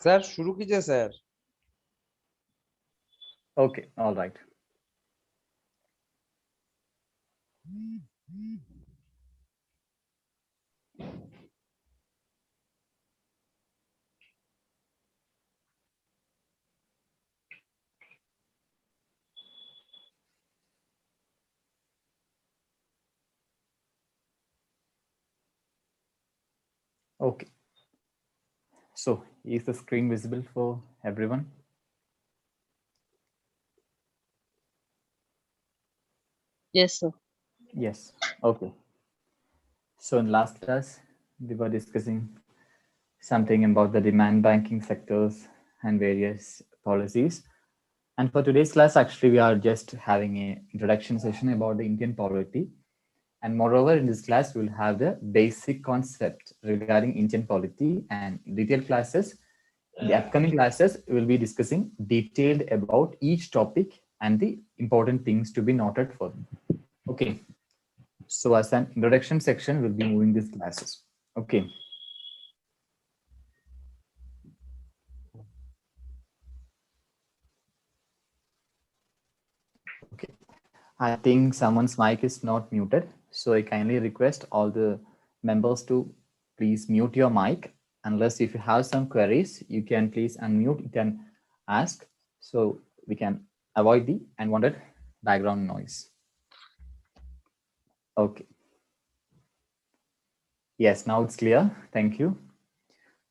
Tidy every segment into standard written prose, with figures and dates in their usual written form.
Sir शुरू कीजिए sir. Okay, all right. Okay. So is the screen visible for everyone? Yes, sir. Yes. Okay. So in last class, we were discussing something about the demand banking sectors and various policies. And for today's class, actually, we are just having an introduction session about the Indian polity. And moreover, in this class, we'll have the basic concept regarding Indian polity and detailed classes. In the upcoming classes, we'll be discussing detailed about each topic and the important things to be noted for them. Okay. So as an introduction section, we'll be moving these classes. Okay. Okay. I think someone's mic is not muted. So I kindly request all the members to please mute your mic. Unless if you have some queries, you can please unmute, you can ask. So we can avoid the unwanted background noise. Okay. Yes, now it's clear. Thank you.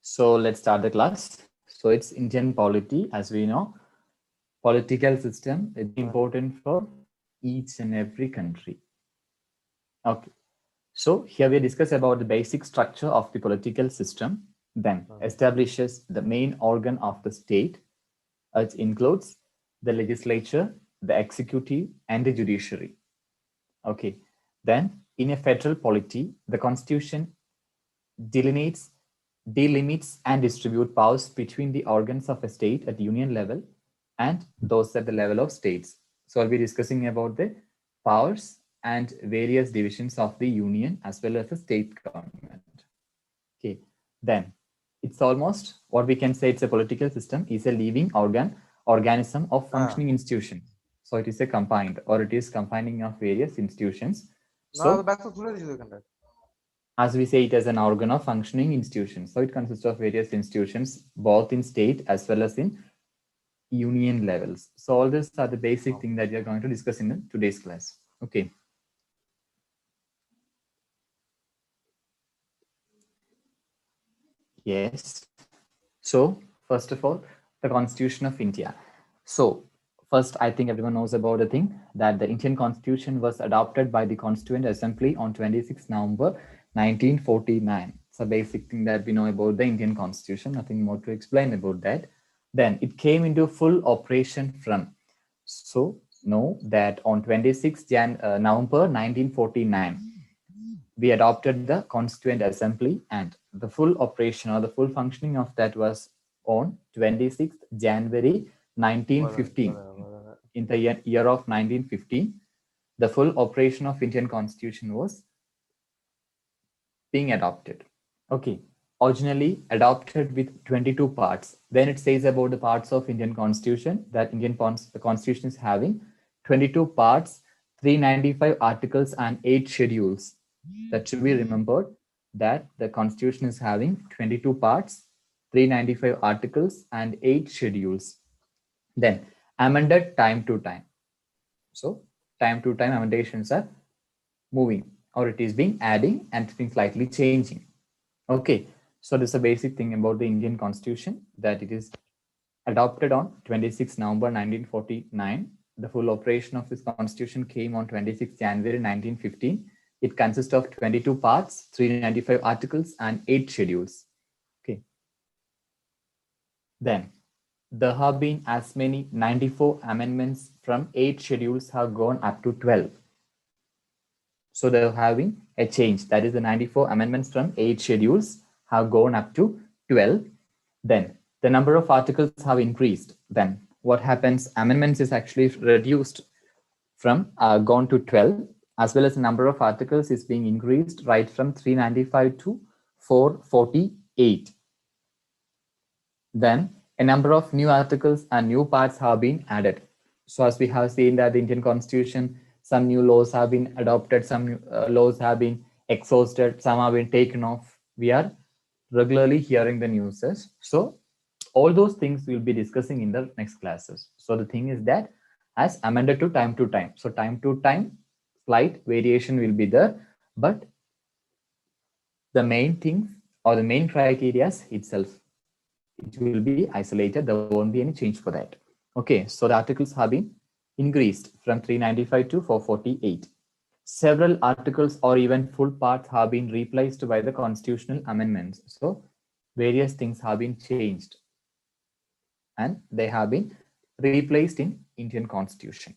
So let's start the class. So it's Indian polity, as we know. Political system is important for each and every country. Okay. So here we discuss about the basic structure of the political system, then establishes the main organ of the state. It includes the legislature, the executive, and the judiciary. Okay. Then in a federal polity, the constitution delimits and distribute powers between the organs of a state at union level and those at the level of states. So I'll be discussing about the powers and various divisions of the union as well as the state government. Okay, then it's almost what we can say it's a political system is a living organism of functioning institution. So it is a combined or it is combining of various institutions. So as we say it as an organ of functioning institution. So it consists of various institutions, both in state as well as in union levels. So all these are the basic thing that we are going to discuss in today's class. Okay. Yes. So first of all, the Constitution of India. So first, I think everyone knows about the thing that the Indian Constitution was adopted by the Constituent Assembly on 26 November 1949. It's a basic thing that we know about the Indian Constitution. Nothing more to explain about that. Then it came into full operation from. So know that on 26 November 1949, we adopted the Constituent Assembly and the full operation or the full functioning of that was on 26th January 1915. In the year of 1915, the full operation of Indian Constitution was being adopted. Okay, originally adopted with 22 parts. Then it says about the parts of Indian Constitution that the Constitution is having 22 parts, 395 articles and 8 schedules. That should be remembered that the Constitution is having 22 parts, 395 articles and 8 schedules. Then amended time to time. So time to time amendments are moving or it is being adding and it's been slightly changing. Okay, so this is a basic thing about the Indian Constitution that it is adopted on 26 November 1949. The full operation of this Constitution came on 26 January 1915. It consists of 22 parts, 395 articles, and 8 schedules. Okay. Then there have been as many 94 amendments from 8 schedules have gone up to 12. So they're having a change. That is the 94 amendments from 8 schedules have gone up to 12. Then the number of articles have increased. Then what happens? Amendments is actually reduced from gone to 12, as well as the number of articles is being increased right from 395 to 448. Then a number of new articles and new parts have been added. So as we have seen that the Indian Constitution, some new laws have been adopted, some new, laws have been exhausted, some have been taken off. We are regularly hearing the news. So all those things we'll be discussing in the next classes. So the thing is that as amended to time to time. So time to time, slight variation will be there, but the main things or the main criteria itself, it will be isolated. There won't be any change for that. Okay, so the articles have been increased from 395 to 448. Several articles or even full parts have been replaced by the constitutional amendments. So various things have been changed and they have been replaced in Indian Constitution.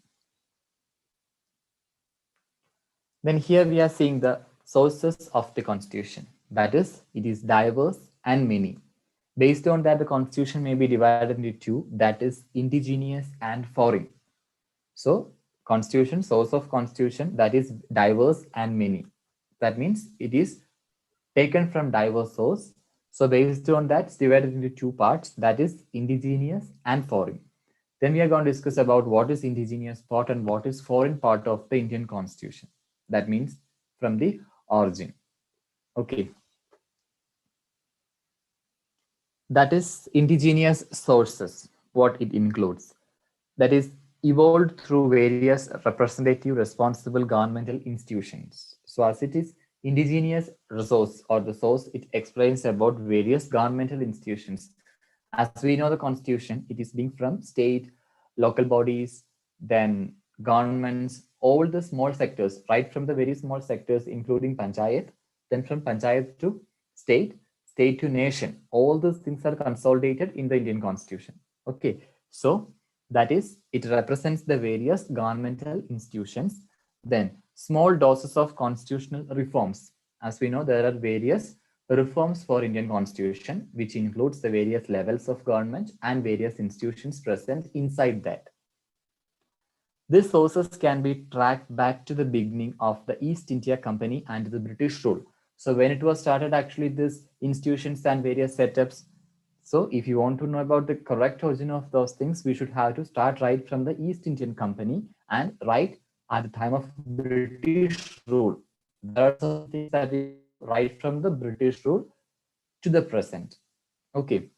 Then here we are seeing the sources of the Constitution. That is, it is diverse and many. Based on that, the Constitution may be divided into two, that is indigenous and foreign. So Constitution, source of Constitution, that is diverse and many. That means it is taken from diverse source. So based on that, it's divided into two parts, that is indigenous and foreign. Then we are going to discuss about what is indigenous part and what is foreign part of the Indian Constitution. That means from the origin. Okay. That is indigenous sources, what it includes. That is evolved through various representative responsible governmental institutions. So as it is indigenous resource or the source, it explains about various governmental institutions. As we know the Constitution, it is being from state, local bodies, then governments, all the small sectors, right from the very small sectors, including panchayat, then from panchayat to state, state to nation. All those things are consolidated in the Indian Constitution. Okay, so that is, it represents the various governmental institutions. Then small doses of constitutional reforms. As we know, there are various reforms for Indian Constitution, which includes the various levels of government and various institutions present inside that. These sources can be tracked back to the beginning of the East India Company and the British rule. So when it was started, actually, these institutions and various setups. So if you want to know about the correct origin of those things, we should have to start right from the East Indian Company and right at the time of British rule. There are some things that is right from the British rule to the present. Okay.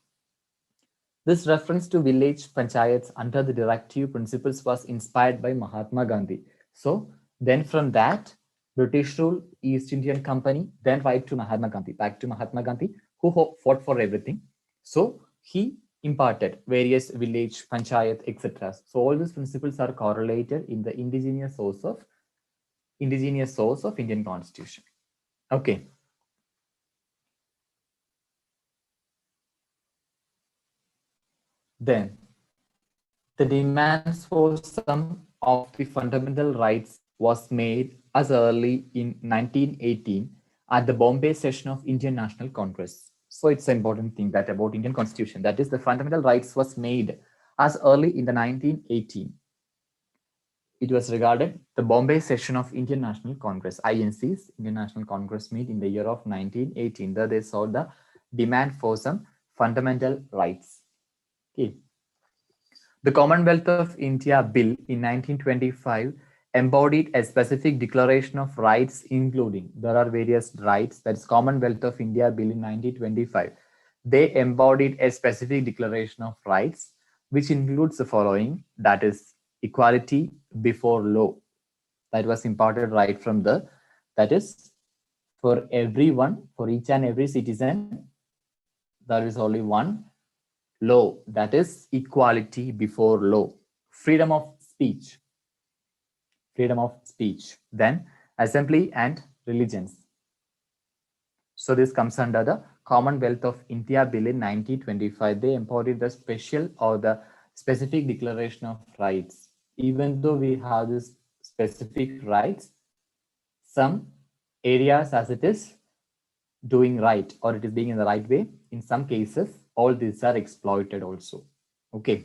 This reference to village panchayats under the directive principles was inspired by Mahatma Gandhi. So then from that, British rule, East Indian Company, then right to Mahatma Gandhi, back to Mahatma Gandhi, who fought for everything. So he imparted various village, panchayat, etc. So all these principles are correlated in the indigenous source of Indian Constitution. Okay. Then the demands for some of the fundamental rights was made as early in 1918 at the Bombay session of Indian National Congress. So it's an important thing that about Indian Constitution, that is the fundamental rights was made as early in the 1918. It was regarded the Bombay session of Indian National Congress, INC's Indian National Congress meet in the year of 1918. There they saw the demand for some fundamental rights. Okay. The Commonwealth of India Bill in 1925 embodied a specific declaration of rights, including there are various rights. That is Commonwealth of India Bill in 1925. They embodied a specific declaration of rights, which includes the following: that is equality before law. That was imparted right from the, that is for everyone, for each and every citizen, there is only one law, that is equality before law. Freedom of speech, then assembly and religions. So this comes under the Commonwealth of India Bill in 1925. They embodied the special or the specific declaration of rights. Even though we have this specific rights, some areas as it is doing right or it is being in the right way, in some cases all these are exploited also. Okay,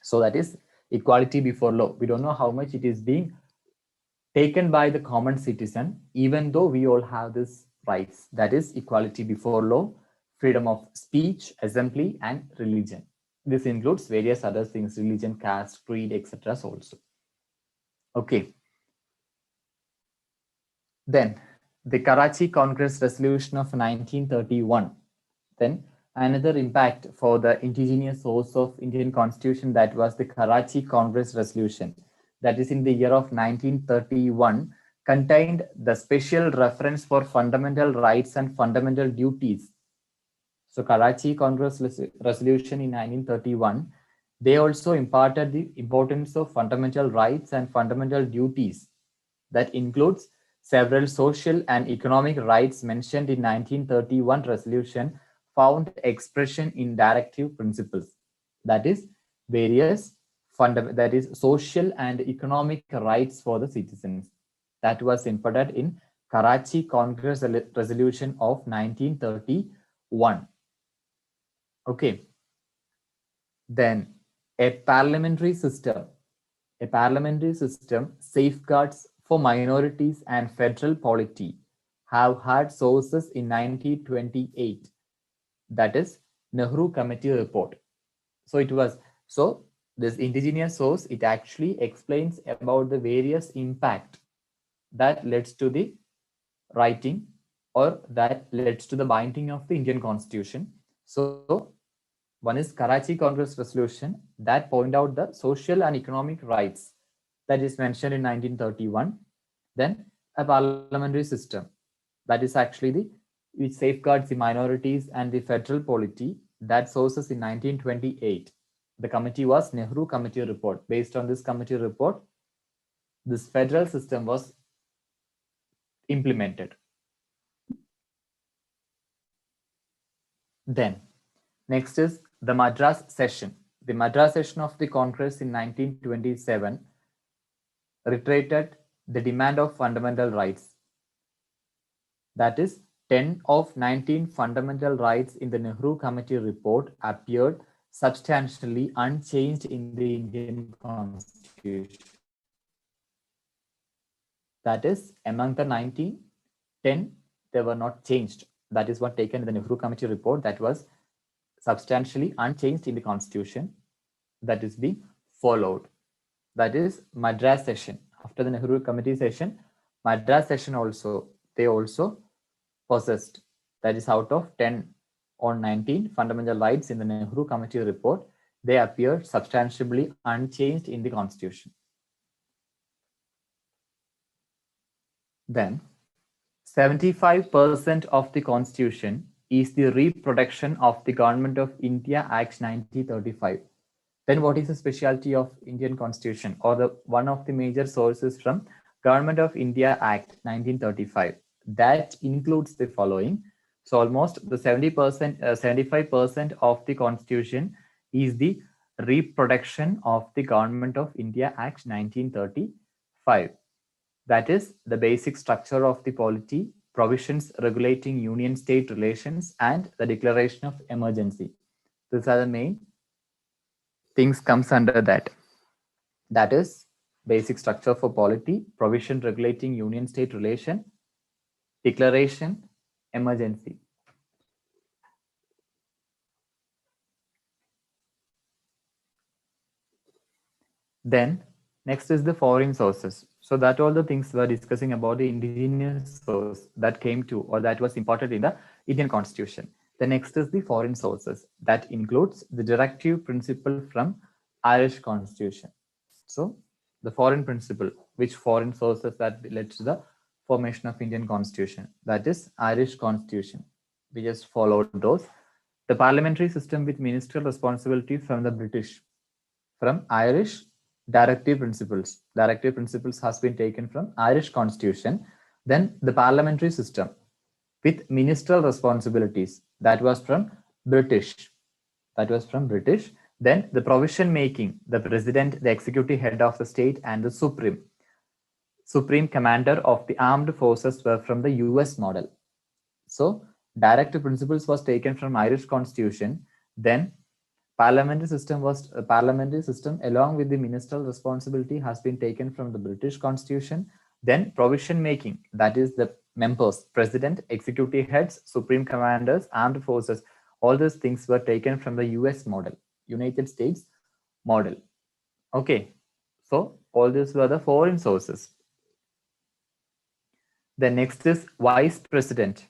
so that is equality before law. We don't know how much it is being taken by the common citizen, even though we all have this rights, that is equality before law, freedom of speech, assembly, and religion. This includes various other things, religion, caste, creed, etc. also. Okay. Then the Karachi Congress resolution of 1931. Then another impact for the indigenous source of Indian constitution, that was the Karachi Congress resolution, that is in the year of 1931, contained the special reference for fundamental rights and fundamental duties. So Karachi Congress resolution in 1931, they also imparted the importance of fundamental rights and fundamental duties. That includes several social and economic rights mentioned in 1931 resolution found expression in directive principles. That is various that is social and economic rights for the citizens. That was imparted in Karachi Congress resolution of 1931. Okay. Then a parliamentary system. A parliamentary system safeguards for minorities and federal polity have had sources in 1928. That is Nehru Committee report. So it was, so this indigenous source, it actually explains about the various impact that leads to the writing or that leads to the binding of the Indian Constitution. So one is Karachi Congress resolution that point out the social and economic rights that is mentioned in 1931. Then a parliamentary system that is actually the which safeguards the minorities and the federal polity that sources in 1928. The committee was Nehru Committee report. Based on this committee report, this federal system was implemented. Then next is the Madras session. The Madras session of the Congress in 1927 reiterated the demand of fundamental rights. That is, 10 of 19 fundamental rights in the Nehru Committee report appeared substantially unchanged in the Indian Constitution. That is, among the 19, 10, they were not changed. That is what taken in the Nehru Committee report that was substantially unchanged in the Constitution that is being followed. That is Madras session. After the Nehru Committee session, Madras session also, they also possessed, that is out of 10 on 19 fundamental rights in the Nehru Committee report, they appeared substantially unchanged in the Constitution. Then 75% of the Constitution is the reproduction of the Government of India Act 1935. Then what is the specialty of Indian Constitution, or the one of the major sources from Government of India Act 1935? That includes the following. So almost the 70%, 75% of the Constitution is the reproduction of the Government of India Act 1935. That is the basic structure of the polity, provisions regulating union-state relations, and the declaration of emergency. These are the main things comes under that. That is basic structure for polity, provision regulating union-state relation, declaration, emergency. Then next is the foreign sources. So that all the things we're discussing about the indigenous source that came to or that was imported in the Indian Constitution. The next is the foreign sources. That includes the directive principle from Irish Constitution. So the foreign principle, which foreign sources that led to the formation of Indian Constitution, that is Irish Constitution. We just followed those. The parliamentary system with ministerial responsibility from the British, from Irish directive principles. Directive principles has been taken from Irish Constitution. Then the parliamentary system with ministerial responsibilities, that was from British. That was from British. Then the provision making, the president, the executive head of the state, and the supreme commander of the armed forces were from the US model. So directive principles was taken from Irish Constitution. Then parliamentary system along with the ministerial responsibility has been taken from the British Constitution. Then provision making, that is the members, president, executive heads, supreme commanders, armed forces. All these things were taken from the US model, United States model. Okay, so all these were the foreign sources. The next is vice president,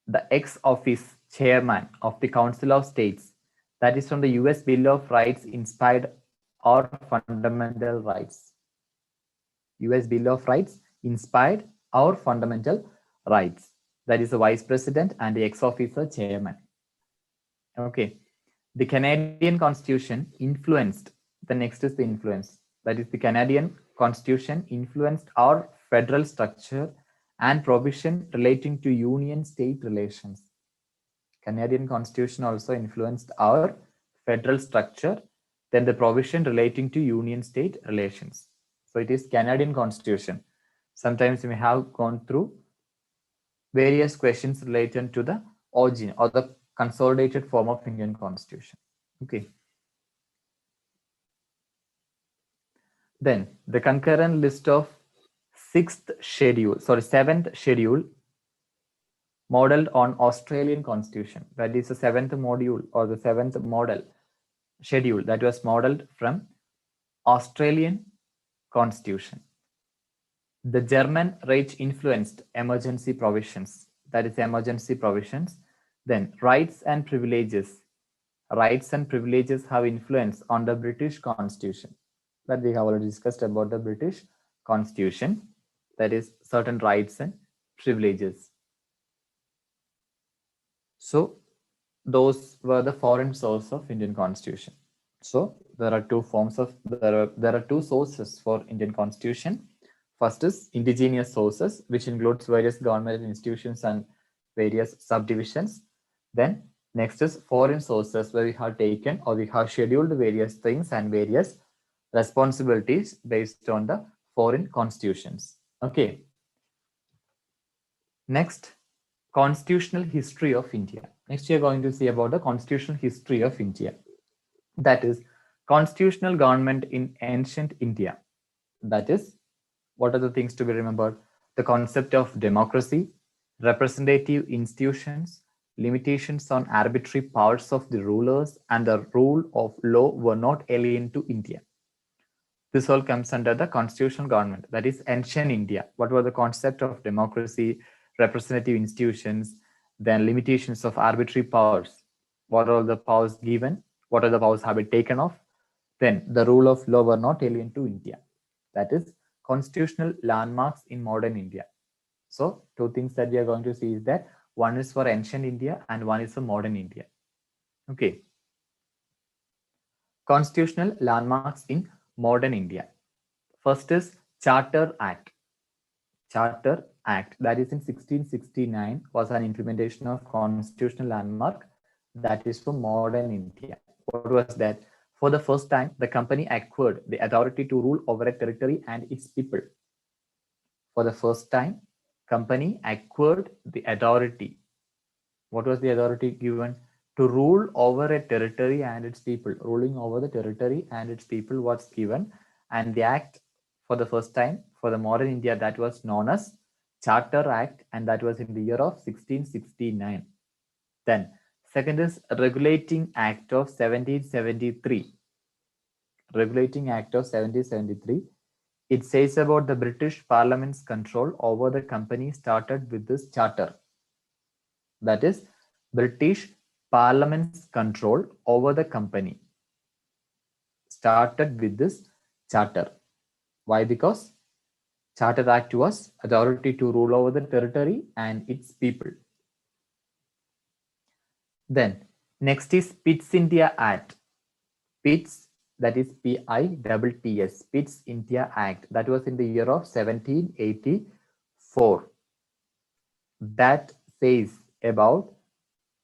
the ex office chairman of the Council of States. That is from the US Bill of Rights inspired our fundamental rights. US Bill of Rights inspired our fundamental rights. That is the vice president and the ex officer chairman. Okay. The Canadian Constitution influenced, the next is the influence. That is the Canadian Constitution influenced our federal structure and provision relating to union-state relations. Canadian Constitution also influenced our federal structure, then the provision relating to union-state relations. So it is Canadian Constitution. Sometimes we have gone through various questions related to the origin or the consolidated form of Indian Constitution. Okay. Then the concurrent list of seventh schedule modeled on Australian Constitution. That is the seventh module or the seventh model schedule that was modeled from Australian Constitution. The German Reich influenced emergency provisions. That is emergency provisions. Then rights and privileges. Rights and privileges have influence on the British Constitution. That we have already discussed about the British Constitution. That is certain rights and privileges. So those were the foreign source of Indian Constitution. So there are two forms of there are two sources for Indian Constitution. First is indigenous sources, which includes various government institutions and various subdivisions. Then next is foreign sources, where we have taken or we have scheduled various things and various responsibilities based on the foreign constitutions. Okay. Next, constitutional history of India. Next, we are going to see about the constitutional history of India. That is constitutional government in ancient India. That is, what are the things to be remembered? The concept of democracy, representative institutions, limitations on arbitrary powers of the rulers, and the rule of law were not alien to India. This all comes under the constitutional government. That is ancient India. What were the concept of democracy, representative institutions, then limitations of arbitrary powers? What are the powers given? What are the powers have been taken off? Then the rule of law were not alien to India. That is constitutional landmarks in modern India. So two things that we are going to see is that one is for ancient India and one is for modern India. Okay. Constitutional landmarks in modern India. First is Charter Act. Charter Act, that is in 1669, was an implementation of constitutional landmark that is for modern India. What was that? For the first time, the company acquired the authority to rule over a territory and its people. For the first time, company acquired the authority. What was the authority given? To rule over a territory and its people. Ruling over the territory and its people was given, and the act for the first time for the modern India, that was known as Charter Act, and that was in the year of 1669. Then second is Regulating Act of 1773. Regulating Act of 1773. It says about the British Parliament's control over the company started with this charter. That is British Parliament's control over the company started with this charter. Why? Because Charter Act was authority to rule over the territory and its people. Then next is Pitt's India Act. Pitt's, that is P-I-T-T-S, Pitt's India Act, that was in the year of 1784. That says about,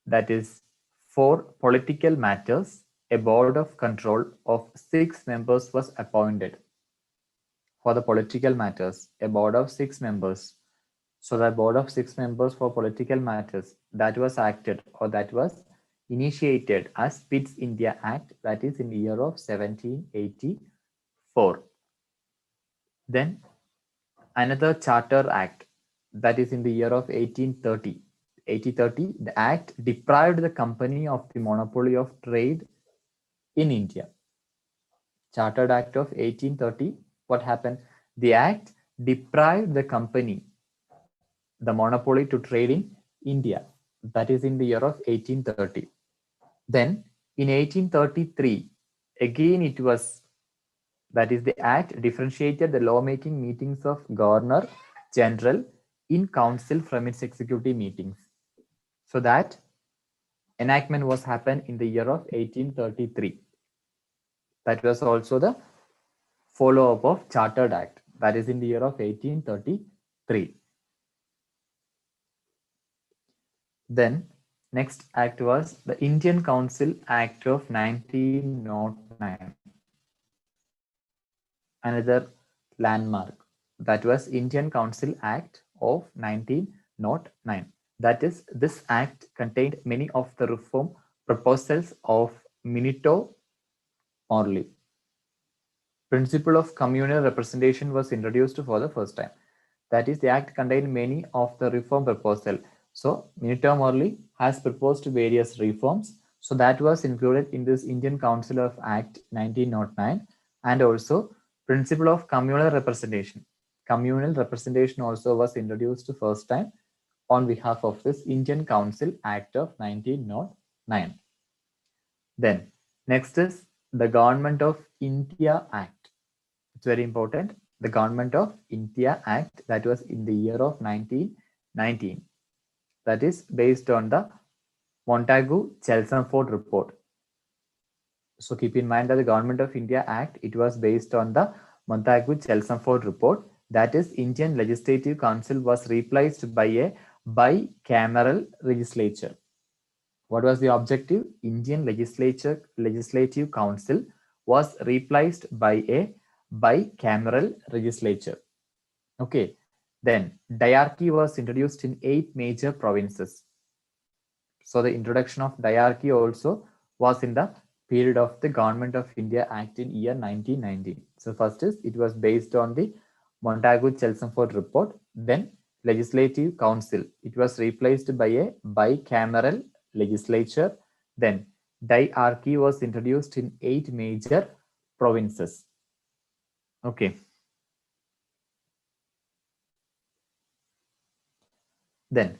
that is for political matters, a board of control of 6 members was appointed. For the political matters, a board of 6 members. So the board of 6 members for political matters, that was acted or that was initiated as Pitt's India Act, that is in the year of 1784. Then another Charter Act, that is in the year of 1830. 1830, the act deprived the company of the monopoly of trade in India. Chartered Act of 1830, what happened? The act deprived the company the monopoly to trade in India. That is in the year of 1830. Then in 1833, again it was, that is the act differentiated the lawmaking meetings of Governor General in council from its executive meetings. So that enactment was happened in the year of 1833. That was also the follow-up of Chartered Act. That is in the year of 1833. Then next act was the Indian Council Act of 1909. Another landmark, that was Indian Council Act of 1909. That is, this act contained many of the reform proposals of Minito Morley. Principle of communal representation was introduced for the first time. That is, the act contained many of the reform proposal. So Minito Morley has proposed various reforms. So that was included in this Indian Council of Act 1909, and also principle of communal representation. Communal representation also was introduced first time on behalf of this Indian Council Act of 1909. Then next is the Government of India Act. It's very important. The Government of India Act, that was in the year of 1919. That is based on the Montagu-Chelmsford report. So keep in mind that the Government of India Act, it was based on the Montagu-Chelmsford report. That is, Indian Legislative Council was replaced by a bicameral legislature. What was the objective? Indian Legislative Council was replaced by a bicameral legislature. Okay. Then diarchy was introduced in 8 major provinces. So the introduction of diarchy also was in the period of the Government of India Act in year 1919. So first is, it was based on the Montagu-Chelmsford report. Then Legislative Council, it was replaced by a bicameral legislature. Then diarchy was introduced in 8 major provinces. Okay. Then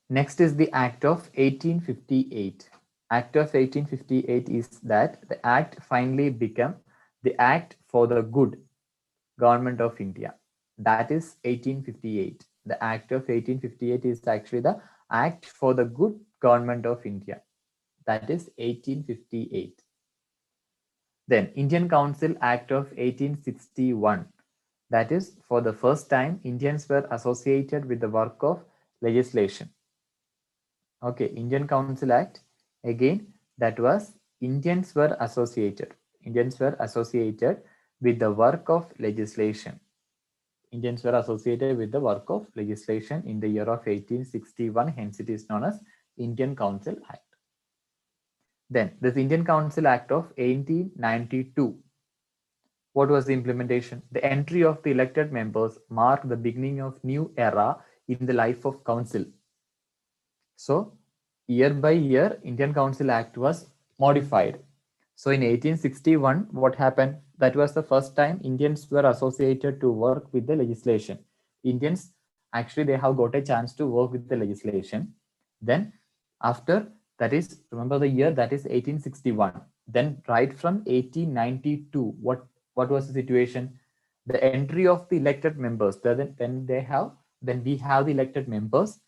next is the Act of 1858. Act of 1858 is that the act finally became the Act for the Good Government of India. That is 1858. The Act of 1858 is actually the Act for the Good Government of India. That is 1858. Then Indian Council Act of 1861. That is, for the first time, Indians were associated with the work of legislation. Okay, Indian Council Act, again, that was Indians were associated. Indians were associated with the work of legislation. Indians were associated with the work of legislation in the year of 1861, hence it is known as Indian Council Act. Then this Indian Council Act of 1892. What was the implementation? The entry of the elected members marked the beginning of new era in the life of council. So year by year, Indian Council Act was modified. So in 1861, what happened? That was the first time Indians were associated to work with the legislation. Indians, actually, they have got a chance to work with the legislation. Then after, that is, remember the year, that is 1861. Then right from 1892, what was the situation? The entry of the elected members, then we have the elected members.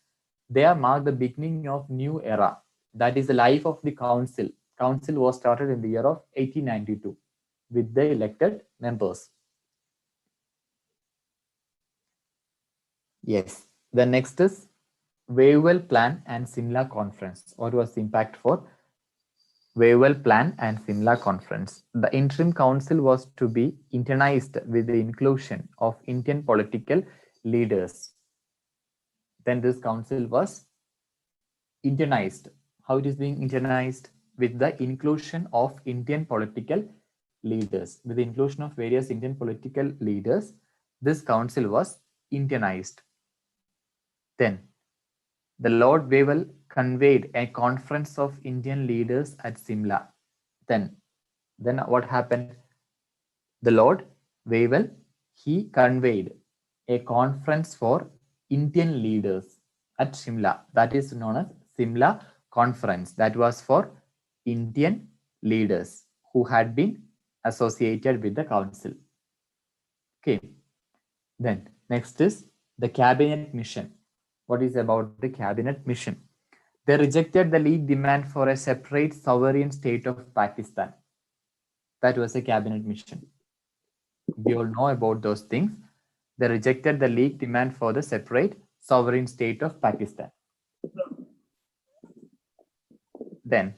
They are marked the beginning of new era. That is the life of the council. Council was started in the year of 1892 with the elected members. Yes. The next is Wavell Plan and Simla Conference. What was the impact for Wavell Plan and Simla Conference? The interim council was to be internized with the inclusion of Indian political leaders. Then this council was internized. How it is being internized? With the inclusion of Indian political leaders. With the inclusion of various Indian political leaders, this council was internized. Then the Lord Wavell conveyed a conference of Indian leaders at Simla. Then what happened? The Lord Wavell, he conveyed a conference for Indian leaders at Shimla. That is known as Simla Conference. That was for Indian leaders who had been associated with the council. Okay. Then next is the cabinet mission. What is about the cabinet mission? They rejected the League demand for a separate sovereign state of Pakistan. That was a cabinet mission. We all know about those things. They rejected the League demand for the separate sovereign state of Pakistan. Then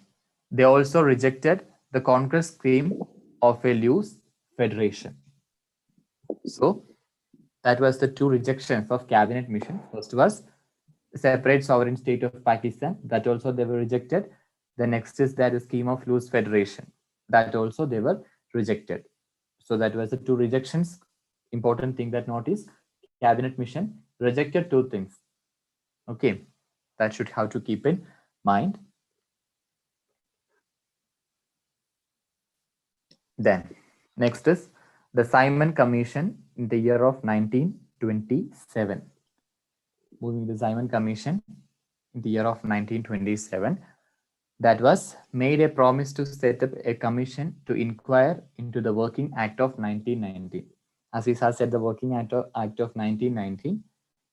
they also rejected the Congress scheme of a loose federation. So that was the two rejections of cabinet mission. First was separate sovereign state of Pakistan. That also they were rejected. The next is that the scheme of loose federation. That also they were rejected. So that was the two rejections. Important thing that notice, cabinet mission rejected two things. Okay, that should have to keep in mind. Then next is the Simon Commission in the year of 1927. Moving the Simon Commission in the year of 1927, that was made a promise to set up a commission to inquire into the Working Act of 1919. As we have said, the Working Act of 1919,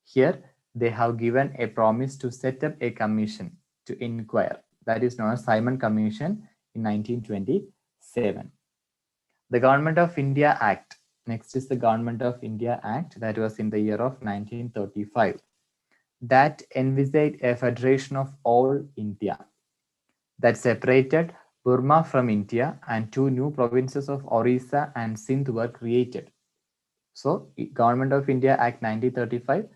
here they have given a promise to set up a commission to inquire. That is known as Simon Commission in 1927. The Government of India Act. Next is the Government of India Act, that was in the year of 1935. That envisaged a federation of all India, that separated Burma from India, and two new provinces of Orissa and Sindh were created. So, Government of India Act 1935,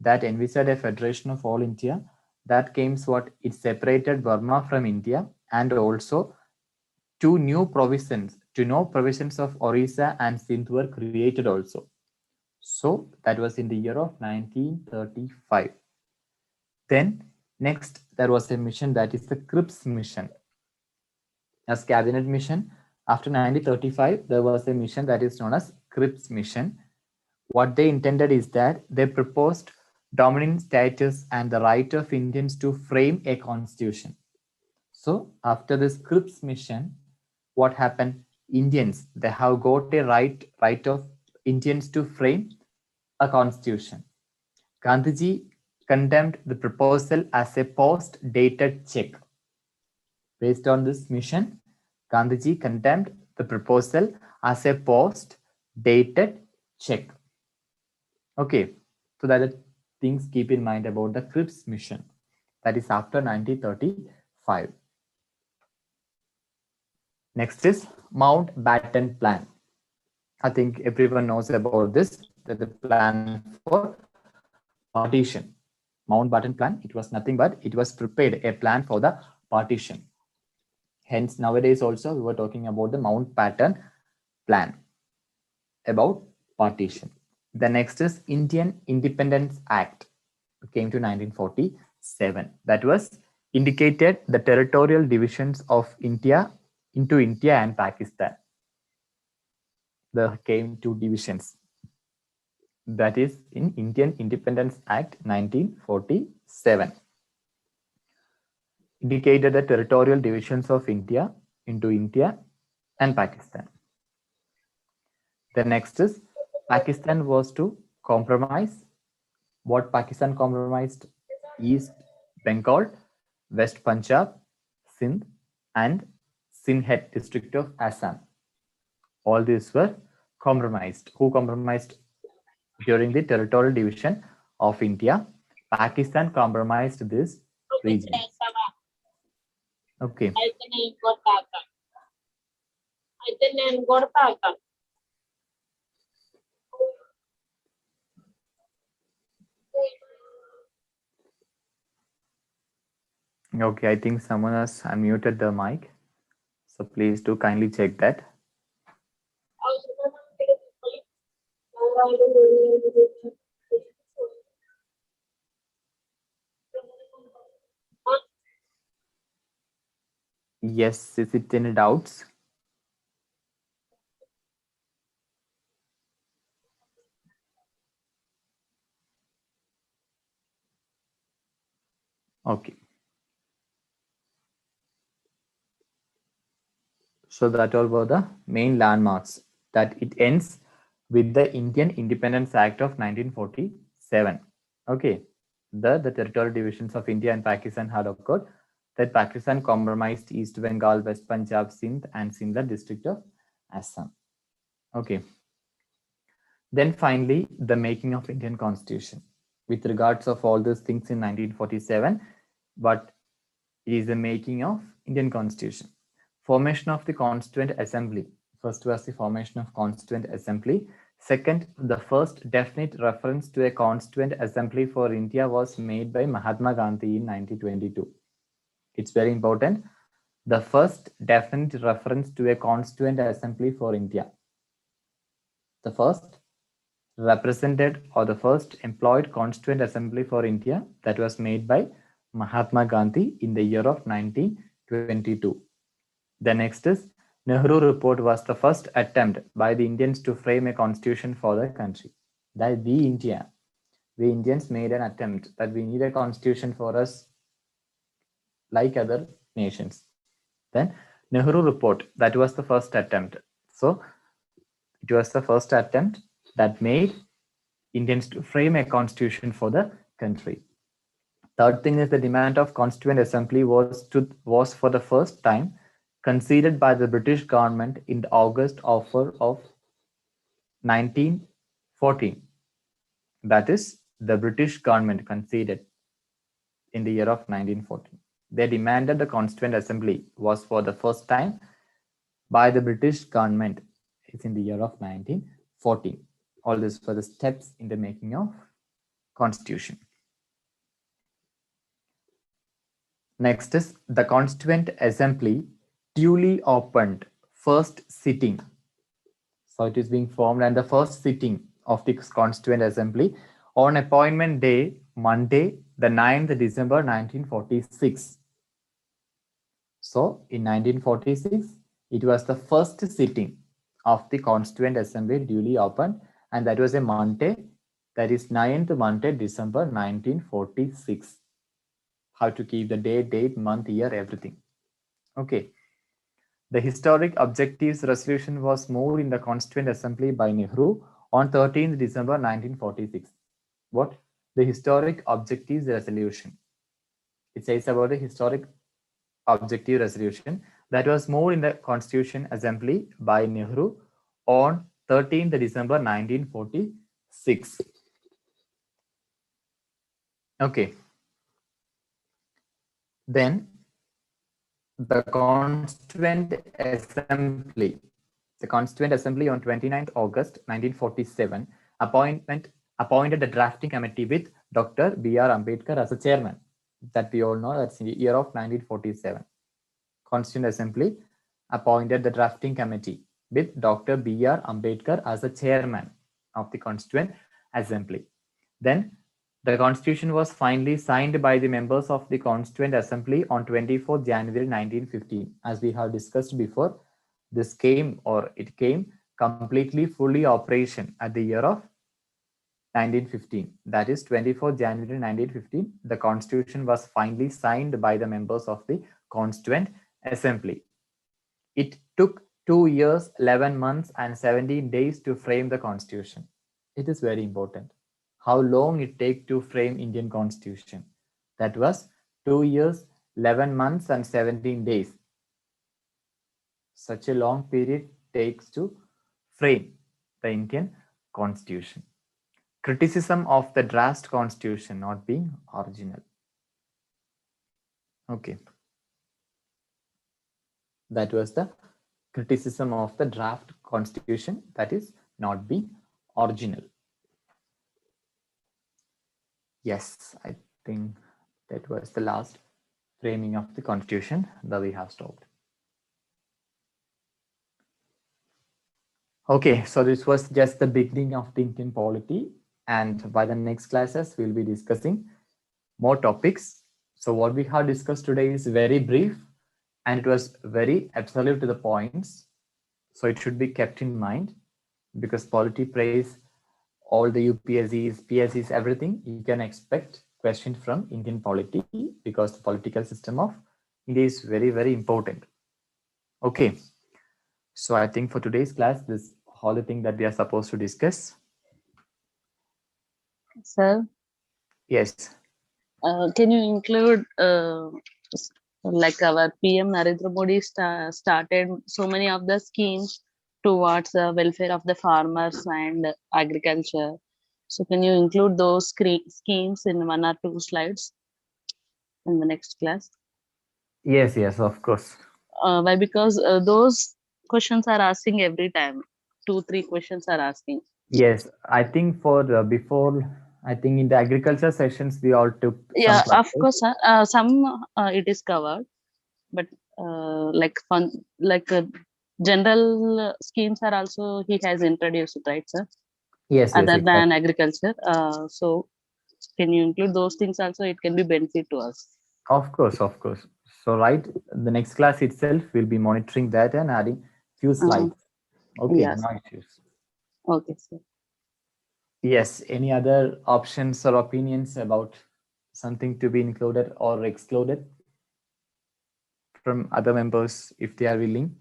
that envisaged a federation of all India. That came what? It separated Burma from India, and also two new provisions of Orissa and Sindh were created also. So that was in the year of 1935. Then next there was a mission, that is the Cripps mission. As cabinet mission, after 1935 there was a mission that is known as Cripps mission. What they intended is that they proposed dominant status and the right of Indians to frame a constitution. So after this Cripps mission, what happened? Indians, they have got a right of Indians to frame a constitution. Gandhiji condemned the proposal as a post-dated check. Based on this mission, Gandhiji condemned the proposal as a post-dated check. Okay, so that are things keep in mind about the Cripps mission. That is after 1935. Next is Mountbatten Plan. I think everyone knows about this, that the plan for partition. Mountbatten Plan, it was nothing but it was prepared, a plan for the partition. Hence, nowadays also we were talking about the Mountbatten Plan about partition. The next is Indian Independence Act. It came to 1947. That was indicated the territorial divisions of India into India and Pakistan. There came two divisions. That is in Indian Independence Act 1947. Indicated the territorial divisions of India into India and Pakistan. The next is Pakistan was to compromise. What Pakistan compromised? East Bengal, West Punjab, Sindh, and Sylhet district of Assam. All these were compromised. Who compromised during the territorial division of India? Pakistan compromised this region. Okay. Okay, I think someone has unmuted the mic. So please do kindly check that. Yes, is it any doubts? Okay. So that all were the main landmarks. That it ends with the Indian Independence Act of 1947. Okay. The territorial divisions of India and Pakistan had occurred. That Pakistan compromised East Bengal, West Punjab, Sindh, and Simla district of Assam. Okay. Then finally, the making of Indian Constitution. With regards of all these things in 1947, what is the making of Indian Constitution? Formation of the Constituent Assembly. First was the formation of Constituent Assembly. Second, the first definite reference to a Constituent Assembly for India was made by Mahatma Gandhi in 1922. It's very important. The first definite reference to a Constituent Assembly for India. The first represented or the first employed Constituent Assembly for India that was made by Mahatma Gandhi in the year of 1922. The next is Nehru Report was the first attempt by the Indians to frame a constitution for the country. That we Indians made an attempt that we need a constitution for us like other nations. Then Nehru Report, that was the first attempt. So it was the first attempt that made Indians to frame a constitution for the country. Third thing is the demand of Constituent Assembly was for the first time conceded by the British government in the August offer of 1914. That is, the British government conceded in the year of 1914. They demanded the Constituent Assembly was for the first time by the British government. It's in the year of 1914. All this were the steps in the making of Constitution. Next is the Constituent Assembly duly opened first sitting. So it is being formed and the first sitting of the Constituent Assembly on appointment day, Monday, the 9th December 1946. So in 1946, it was the first sitting of the Constituent Assembly duly opened, and that was a Monday, that is 9th Monday, December 1946. How to keep the day, date, month, year, everything. Okay. The historic objectives resolution was moved in the Constituent Assembly by Nehru on 13th December 1946. What? The historic objectives resolution. It says about the historic objective resolution that was moved in the Constitution Assembly by Nehru on 13th December 1946. Okay. Then the Constituent Assembly on 29th August 1947 appointed the drafting committee with Dr. B.R. Ambedkar as a chairman. That we all know, that's in the year of 1947. Constituent Assembly appointed the drafting committee with Dr. B.R. Ambedkar as a chairman of the Constituent Assembly. Then the Constitution was finally signed by the members of the Constituent Assembly on 24th January 1915. As we have discussed before, it came completely fully operation at the year of 1915. That is 24th January 1915. The Constitution was finally signed by the members of the Constituent Assembly. It took 2 years, 11 months, and 17 days to frame the Constitution. It is very important. How long it take to frame Indian Constitution? That was 2 years, 11 months, and 17 days. Such a long period takes to frame the Indian Constitution. Criticism of the draft Constitution not being original. Okay. That was the criticism of the draft Constitution, that is not being original. Yes, I think that was the last framing of the Constitution that we have stopped. Okay, so this was just the beginning of the Indian polity, and by the next classes we'll be discussing more topics. So what we have discussed today is very brief, and it was very absolute to the points. So it should be kept in mind, because polity praise all the UPSCs, PSCs, everything. You can expect questions from Indian polity, because the political system of India is very, very important. Okay. So I think for today's class, this all the thing that we are supposed to discuss. Sir, Yes. can you include like our PM Narendra Modi started so many of the schemes towards the welfare of the farmers and agriculture. So can you include those schemes in 1 or 2 slides in the next class? Yes, yes, of course. Why? Because those questions are asking every time. 2, 3 questions are asking. Yes, I think for before, I think in the agriculture sessions, we all took some Yeah, of classes. course, sir. Some it is covered, but like fun, like general schemes are also he has introduced, right, sir? Yes, yes, Other than exactly. agriculture, so can you include those things also? It can be benefit to us. Of course, of course. So, right, the next class itself will be monitoring that and adding few Uh, slides. Okay, yes. no issues. Okay, sir. Yes, any other options or opinions about something to be included or excluded from other members, if they are willing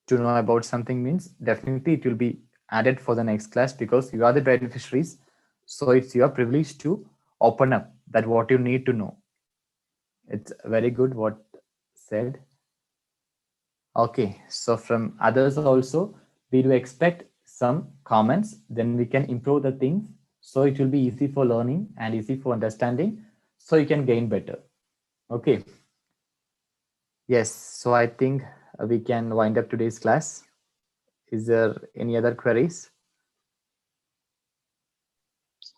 to know about something, means definitely it will be added for the next class, because you are the beneficiaries. So it's your privilege to open up that what you need to know. It's very good what said. Okay, so from others also, we do expect some comments, then we can improve the things. So it will be easy for learning and easy for understanding. So you can gain better. Okay. Yes. So I think we can wind up today's class. Is there any other queries?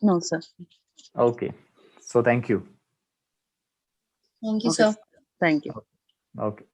No, sir. Okay. So thank you. Thank you, Okay, sir. sir. Thank you. Okay.